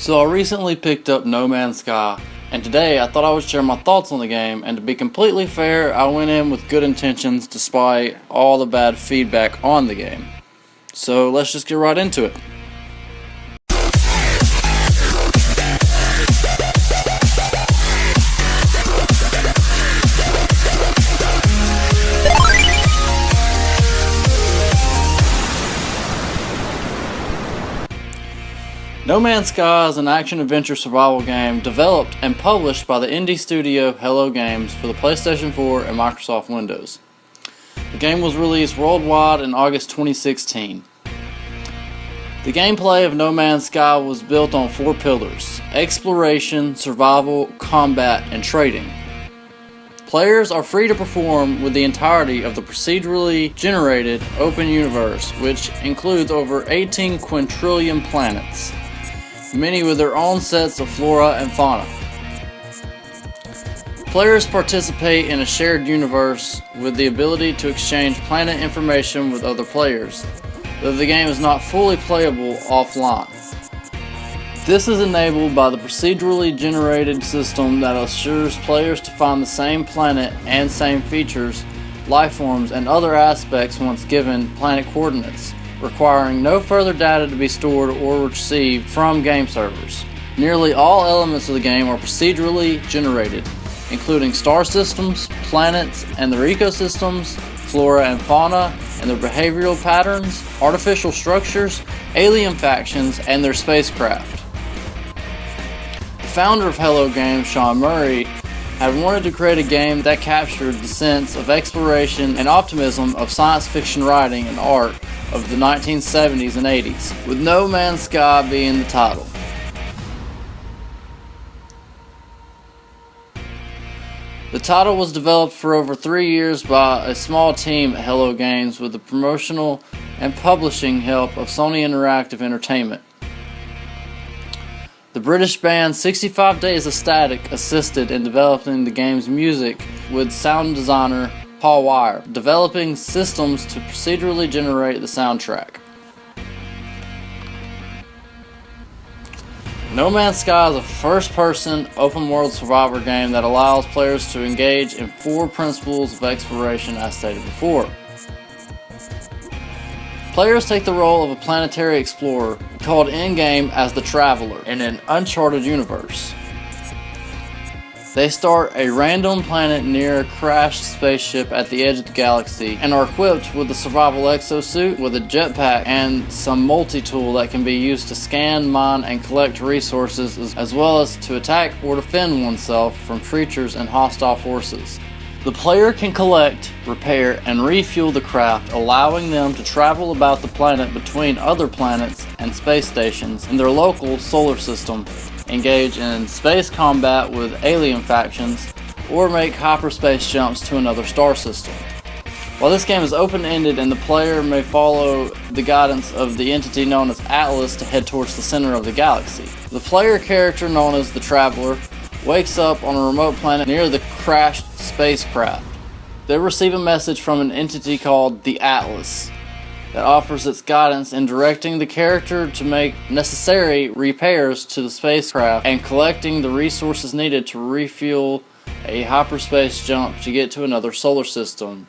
So I recently picked up No Man's Sky, and today I thought I would share my thoughts on the game, and to be completely fair, I went in with good intentions despite all the bad feedback on the game. So let's just get right into it. No Man's Sky is an action-adventure survival game developed and published by the indie studio Hello Games for the PlayStation 4 and Microsoft Windows. The game was released worldwide in August 2016. The gameplay of No Man's Sky was built on 4 pillars: exploration, survival, combat, and trading. Players are free to perform with the entirety of the procedurally generated open universe, which includes over 18 quintillion planets, many with their own sets of flora and fauna. Players participate in a shared universe with the ability to exchange planet information with other players, though the game is not fully playable offline. This is enabled by the procedurally generated system that assures players to find the same planet and same features, life forms, and other aspects once given planet coordinates, requiring no further data to be stored or received from game servers. Nearly all elements of the game are procedurally generated, including star systems, planets and their ecosystems, flora and fauna and their behavioral patterns, artificial structures, alien factions, and their spacecraft. The founder of Hello Games, Sean Murray, had wanted to create a game that captured the sense of exploration and optimism of science fiction writing and art of the 1970s and 80s, with No Man's Sky being the title. The title was developed for over 3 years by a small team at Hello Games with the promotional and publishing help of Sony Interactive Entertainment. The British band 65 Days of Static assisted in developing the game's music, with sound designer Paul Weir developing systems to procedurally generate the soundtrack. No Man's Sky is a first-person, open-world survivor game that allows players to engage in 4 principles of exploration as stated before. Players take the role of a planetary explorer, called in-game as the Traveler, in an uncharted universe. They start a random planet near a crashed spaceship at the edge of the galaxy and are equipped with a survival exosuit with a jetpack and some multi-tool that can be used to scan, mine, and collect resources, as well as to attack or defend oneself from creatures and hostile forces. The player can collect, repair, and refuel the craft, allowing them to travel about the planet between other planets and space stations in their local solar system, engage in space combat with alien factions, or make hyperspace jumps to another star system. While this game is open-ended and the player may follow the guidance of the entity known as Atlas to head towards the center of the galaxy, the player character known as the Traveler wakes up on a remote planet near the crashed spacecraft. They receive a message from an entity called the Atlas that offers its guidance in directing the character to make necessary repairs to the spacecraft and collecting the resources needed to refuel a hyperspace jump to get to another solar system.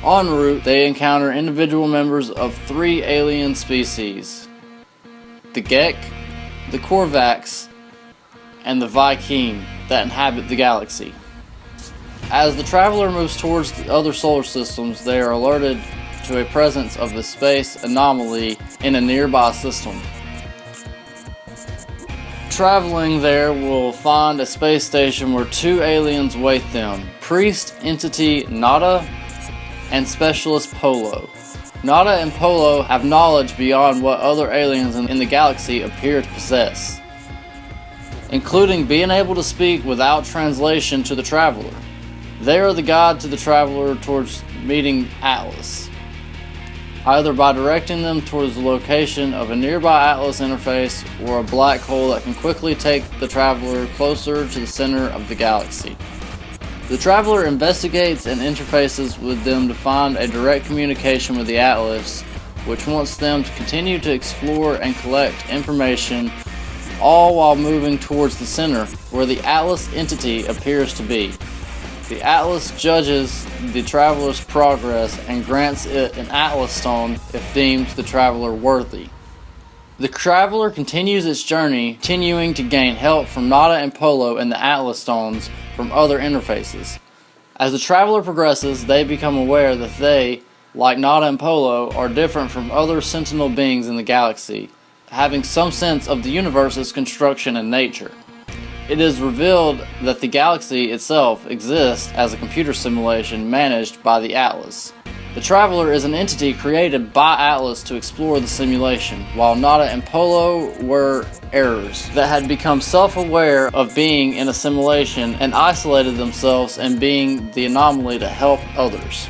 En route, they encounter individual members of 3 alien species: the Gek, the Korvax, and the vy'keen that inhabit the galaxy. As the Traveler moves towards the other solar systems, they are alerted to a presence of the space anomaly in a nearby system. Traveling there will find a space station where 2 aliens wait them: Priest Entity Nada and Specialist Polo. Nada and Polo have knowledge beyond what other aliens in the galaxy appear to possess, including being able to speak without translation to the Traveler. They are the guide to the Traveler towards meeting Atlas, either by directing them towards the location of a nearby Atlas interface or a black hole that can quickly take the Traveler closer to the center of the galaxy. The Traveler investigates and interfaces with them to find a direct communication with the Atlas, which wants them to continue to explore and collect information all while moving towards the center, where the Atlas entity appears to be. The Atlas judges the traveler's progress and grants it an Atlas stone if deems the traveler worthy. The traveler continues its journey, continuing to gain help from Nada and Polo and the Atlas stones from other interfaces. As the traveler progresses, they become aware that they, like Nada and Polo, are different from other sentinel beings in the galaxy, having some sense of the universe's construction and nature. It is revealed that the galaxy itself exists as a computer simulation managed by the Atlas. The Traveler is an entity created by Atlas to explore the simulation, while Nada and Polo were errors that had become self-aware of being in a simulation and isolated themselves and being the anomaly to help others.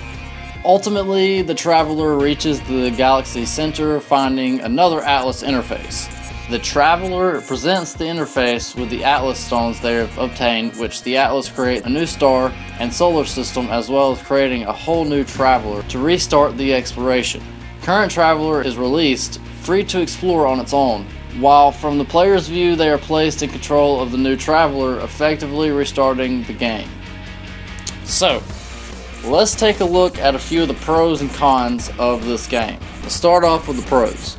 Ultimately, the Traveler reaches the galaxy center, finding another Atlas interface. The Traveler presents the interface with the Atlas stones they have obtained, which the Atlas create a new star and solar system, as well as creating a whole new Traveler to restart the exploration. Current Traveler is released, free to explore on its own, while from the player's view they are placed in control of the new Traveler, effectively restarting the game. So, let's take a look at a few of the pros and cons of this game. Let's start off with the pros.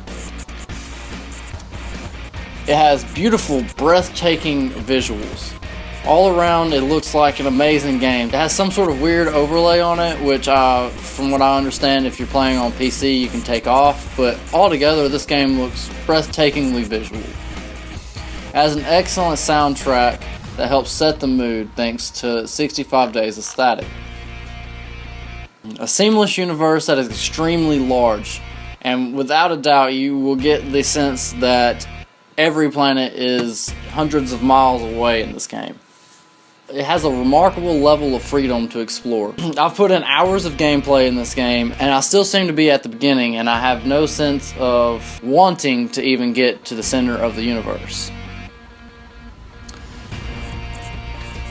It has beautiful, breathtaking visuals. All around, it looks like an amazing game. It has some sort of weird overlay on it, which from what I understand, if you're playing on PC, you can take off. But altogether, this game looks breathtakingly visual. It has an excellent soundtrack that helps set the mood thanks to 65 Days of Static. A seamless universe that is extremely large, and without a doubt, you will get the sense that every planet is hundreds of miles away in this game. It has a remarkable level of freedom to explore. I've put in hours of gameplay in this game, and I still seem to be at the beginning, and I have no sense of wanting to even get to the center of the universe.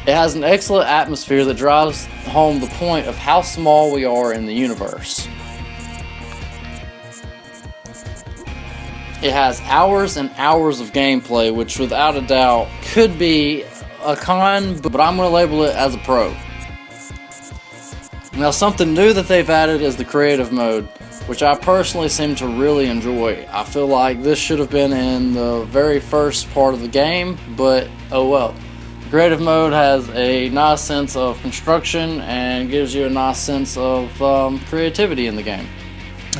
It has an excellent atmosphere that drives home the point of how small we are in the universe. It has hours and hours of gameplay, which without a doubt could be a con, but I'm going to label it as a pro. Now, something new that they've added is the creative mode, which I personally seem to really enjoy. I feel like this should have been in the very first part of the game, but oh well. The creative mode has a nice sense of construction and gives you a nice sense of creativity in the game.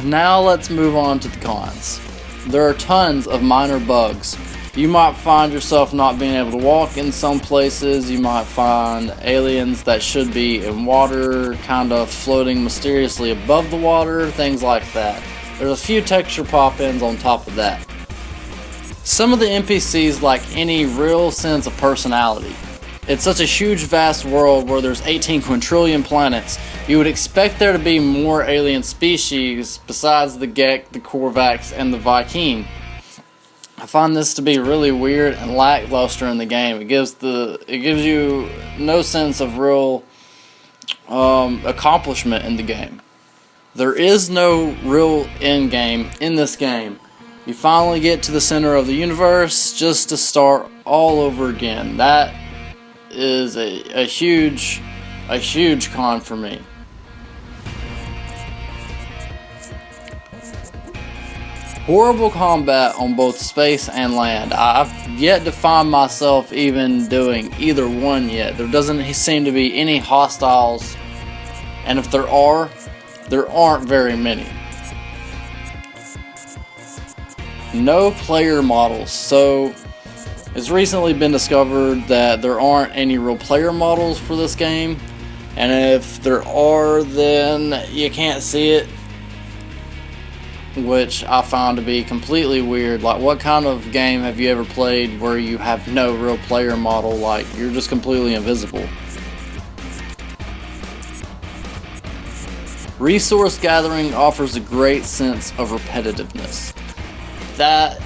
Now let's move on to the cons. There are tons of minor bugs. You might find yourself not being able to walk in some places. You might find aliens that should be in water kind of floating mysteriously above the water, things like that. There's a few texture pop-ins on top of that. Some of the NPCs lack any real sense of personality. It's such a huge vast world where there's 18 quintillion planets. You would expect there to be more alien species besides the Gek, the Korvax, and the vy'keen. I find this to be really weird and lackluster in the game. It gives you no sense of real accomplishment in the game. There is no real end game in this game. You finally get to the center of the universe just to start all over again. That is a huge con for me. Horrible combat on both space and land. I've yet to find myself even doing either one yet. There doesn't seem to be any hostiles, and if there aren't very many. No player models. So it's recently been discovered that there aren't any real player models for this game, and if there are, then you can't see it, which I found to be completely weird. Like, what kind of game have you ever played where you have no real player model? Like, you're just completely invisible. Resource gathering offers a great sense of repetitiveness. That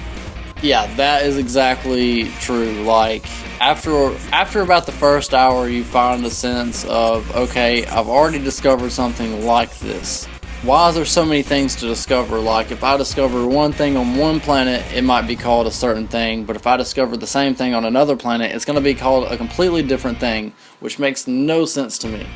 is exactly true. Like, after about the first hour, you find a sense of, okay, I've already discovered something like this. Why is there so many things to discover? Like, if I discover one thing on one planet, it might be called a certain thing, but if I discover the same thing on another planet, it's going to be called a completely different thing, which makes no sense to me.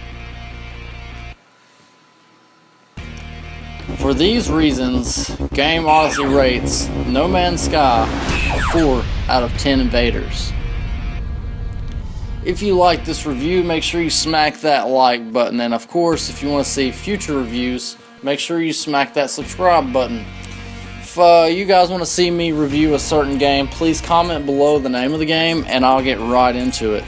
For these reasons, GameOdyssey rates No Man's Sky a 4 out of 10 invaders. If you like this review, make sure you smack that like button, and of course, if you want to see future reviews, make sure you smack that subscribe button. If you guys want to see me review a certain game, please comment below the name of the game, and I'll get right into it.